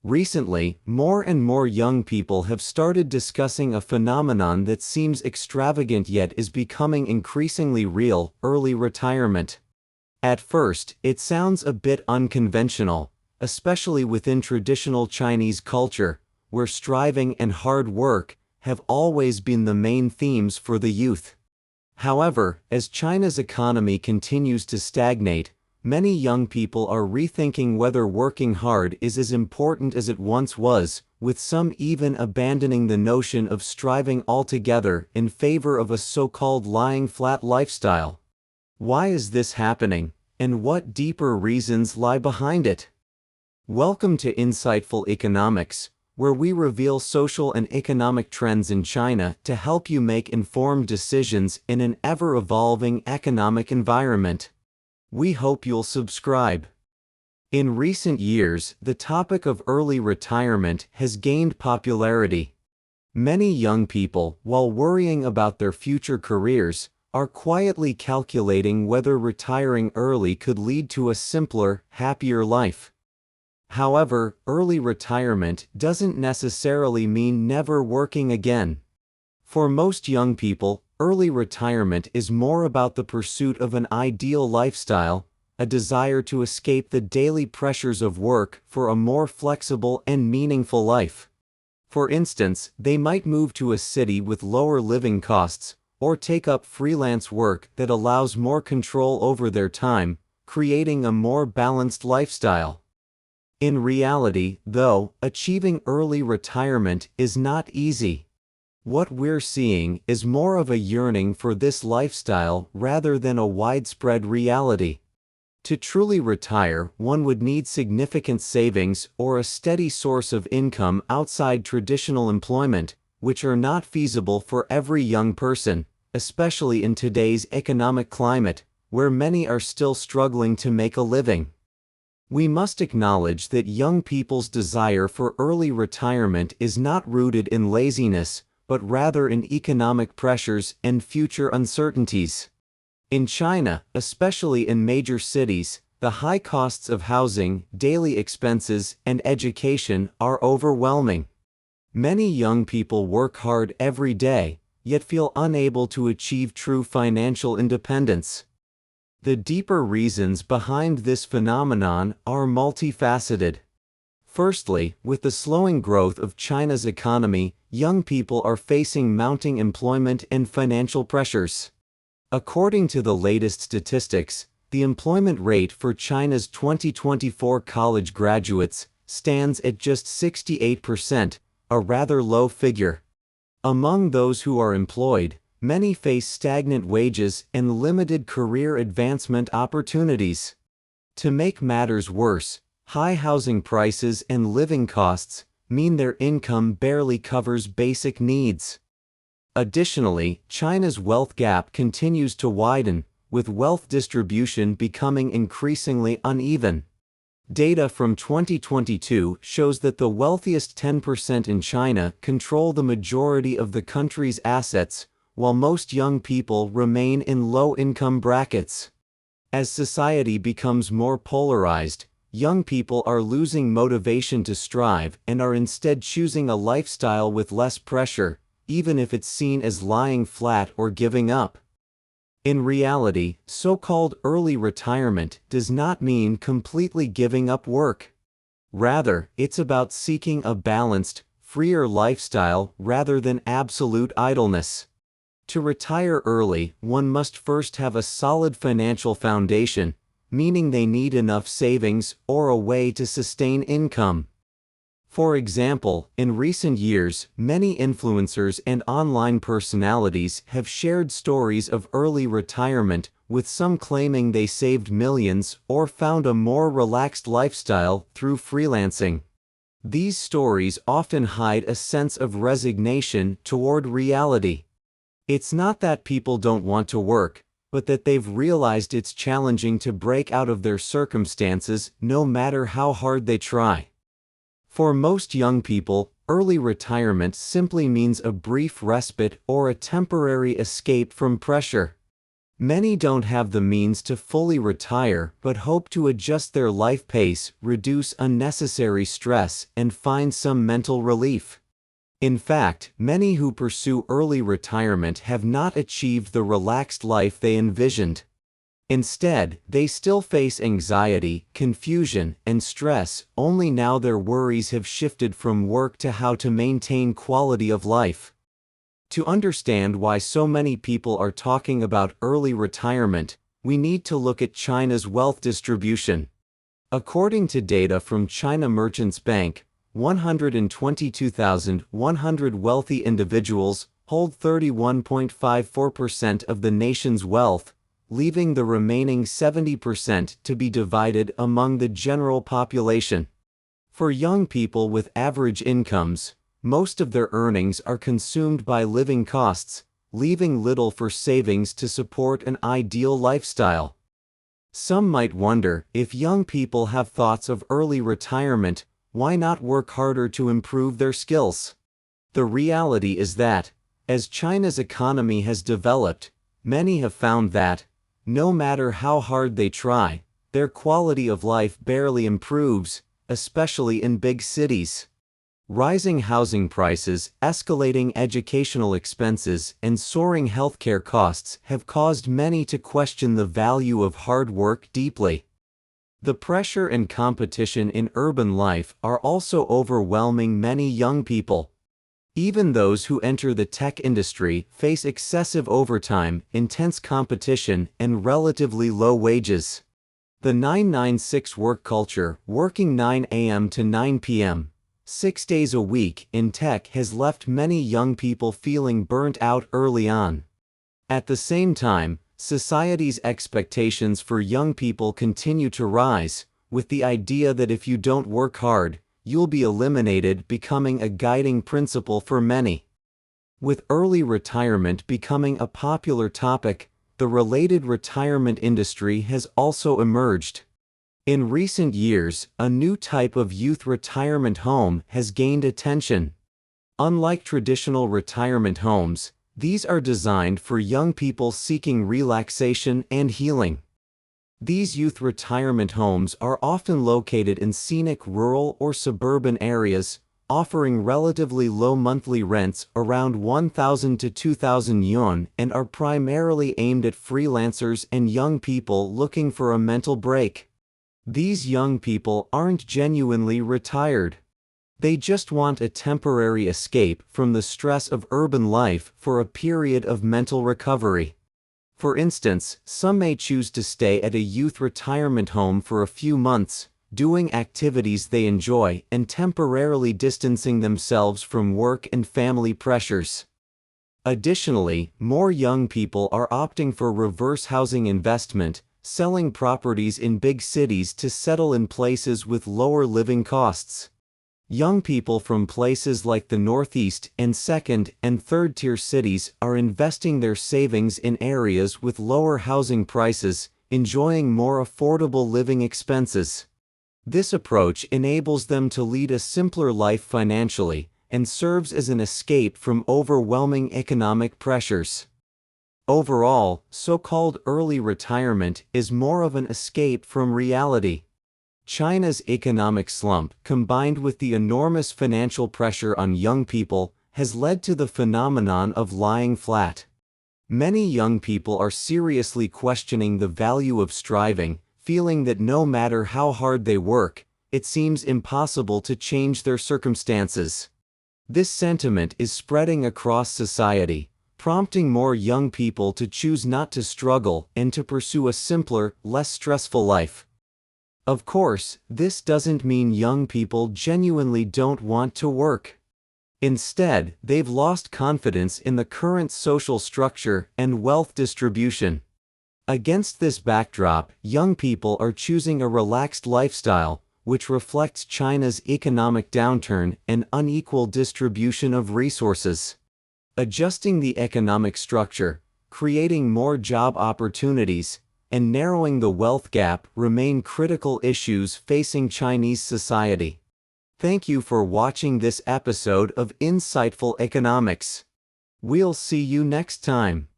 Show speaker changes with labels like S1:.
S1: Recently, more and more young people have started discussing a phenomenon that seems extravagant yet is becoming increasingly real: early retirement. At first, it sounds a bit unconventional, especially within traditional Chinese culture, where striving and hard work have always been the main themes for the youth. However, as China's economy continues to stagnate, many young people are rethinking whether working hard is as important as it once was, with some even abandoning the notion of striving altogether in favor of a so-called lying flat lifestyle. Why is this happening, and what deeper reasons lie behind it? Welcome to Insightful Economics, where we reveal social and economic trends in China to help you make informed decisions in an ever-evolving economic environment. We hope you'll subscribe. In recent years, the topic of early retirement has gained popularity. Many young people, while worrying about their future careers, are quietly calculating whether retiring early could lead to a simpler, happier life. However, early retirement doesn't necessarily mean never working again. For most young people, early retirement is more about the pursuit of an ideal lifestyle, a desire to escape the daily pressures of work for a more flexible and meaningful life. For instance, they might move to a city with lower living costs, or take up freelance work that allows more control over their time, creating a more balanced lifestyle. In reality, though, achieving early retirement is not easy. What we're seeing is more of a yearning for this lifestyle rather than a widespread reality. To truly retire, one would need significant savings or a steady source of income outside traditional employment, which are not feasible for every young person, especially in today's economic climate, where many are still struggling to make a living. We must acknowledge that young people's desire for early retirement is not rooted in laziness, but rather in economic pressures and future uncertainties. In China, especially in major cities, the high costs of housing, daily expenses, and education are overwhelming. Many young people work hard every day, yet feel unable to achieve true financial independence. The deeper reasons behind this phenomenon are multifaceted. Firstly, with the slowing growth of China's economy, young people are facing mounting employment and financial pressures. According to the latest statistics, the employment rate for China's 2024 college graduates stands at just 68%, a rather low figure. Among those who are employed, many face stagnant wages and limited career advancement opportunities. To make matters worse, high housing prices and living costs mean their income barely covers basic needs. Additionally, China's wealth gap continues to widen, with wealth distribution becoming increasingly uneven. Data from 2022 shows that the wealthiest 10% in China control the majority of the country's assets, while most young people remain in low-income brackets. As society becomes more polarized, young people are losing motivation to strive and are instead choosing a lifestyle with less pressure, even if it's seen as lying flat or giving up. In reality, so-called early retirement does not mean completely giving up work. Rather, it's about seeking a balanced, freer lifestyle rather than absolute idleness. To retire early, one must first have a solid financial foundation, meaning they need enough savings or a way to sustain income. For example, in recent years, many influencers and online personalities have shared stories of early retirement, with some claiming they saved millions or found a more relaxed lifestyle through freelancing. These stories often hide a sense of resignation toward reality. It's not that people don't want to work, but that they've realized it's challenging to break out of their circumstances no matter how hard they try. For most young people, early retirement simply means a brief respite or a temporary escape from pressure. Many don't have the means to fully retire but hope to adjust their life pace, reduce unnecessary stress, and find some mental relief. In fact, many who pursue early retirement have not achieved the relaxed life they envisioned. Instead, they still face anxiety, confusion, and stress, only now their worries have shifted from work to how to maintain quality of life. To understand why so many people are talking about early retirement, we need to look at China's wealth distribution. According to data from China Merchants Bank, 122,100 wealthy individuals hold 31.54% of the nation's wealth, leaving the remaining 70% to be divided among the general population. For young people with average incomes, most of their earnings are consumed by living costs, leaving little for savings to support an ideal lifestyle. Some might wonder, if young people have thoughts of early retirement, why not work harder to improve their skills? The reality is that, as China's economy has developed, many have found that, no matter how hard they try, their quality of life barely improves, especially in big cities. Rising housing prices, escalating educational expenses, and soaring healthcare costs have caused many to question the value of hard work deeply. The pressure and competition in urban life are also overwhelming many young people. Even those who enter the tech industry face excessive overtime, intense competition, and relatively low wages. The 996 work culture, working 9 a.m. to 9 p.m., 6 days a week in tech, has left many young people feeling burnt out early on. At the same time, society's expectations for young people continue to rise, with the idea that if you don't work hard, you'll be eliminated becoming a guiding principle for many. With early retirement becoming a popular topic, the related retirement industry has also emerged. In recent years, a new type of youth retirement home has gained attention. Unlike traditional retirement homes, these are designed for young people seeking relaxation and healing. These youth retirement homes are often located in scenic rural or suburban areas, offering relatively low monthly rents around 1,000 to 2,000 yuan, and are primarily aimed at freelancers and young people looking for a mental break. These young people aren't genuinely retired. They just want a temporary escape from the stress of urban life for a period of mental recovery. For instance, some may choose to stay at a youth retirement home for a few months, doing activities they enjoy and temporarily distancing themselves from work and family pressures. Additionally, more young people are opting for reverse housing investment, selling properties in big cities to settle in places with lower living costs. Young people from places like the Northeast and second- and third-tier cities are investing their savings in areas with lower housing prices, enjoying more affordable living expenses. This approach enables them to lead a simpler life financially and serves as an escape from overwhelming economic pressures. Overall, so-called early retirement is more of an escape from reality. China's economic slump, combined with the enormous financial pressure on young people, has led to the phenomenon of lying flat. Many young people are seriously questioning the value of striving, feeling that no matter how hard they work, it seems impossible to change their circumstances. This sentiment is spreading across society, prompting more young people to choose not to struggle and to pursue a simpler, less stressful life. Of course, this doesn't mean young people genuinely don't want to work. Instead, they've lost confidence in the current social structure and wealth distribution. Against this backdrop, young people are choosing a relaxed lifestyle, which reflects China's economic downturn and unequal distribution of resources. Adjusting the economic structure, creating more job opportunities, and narrowing the wealth gap remain critical issues facing Chinese society. Thank you for watching this episode of Insightful Economics. We'll see you next time.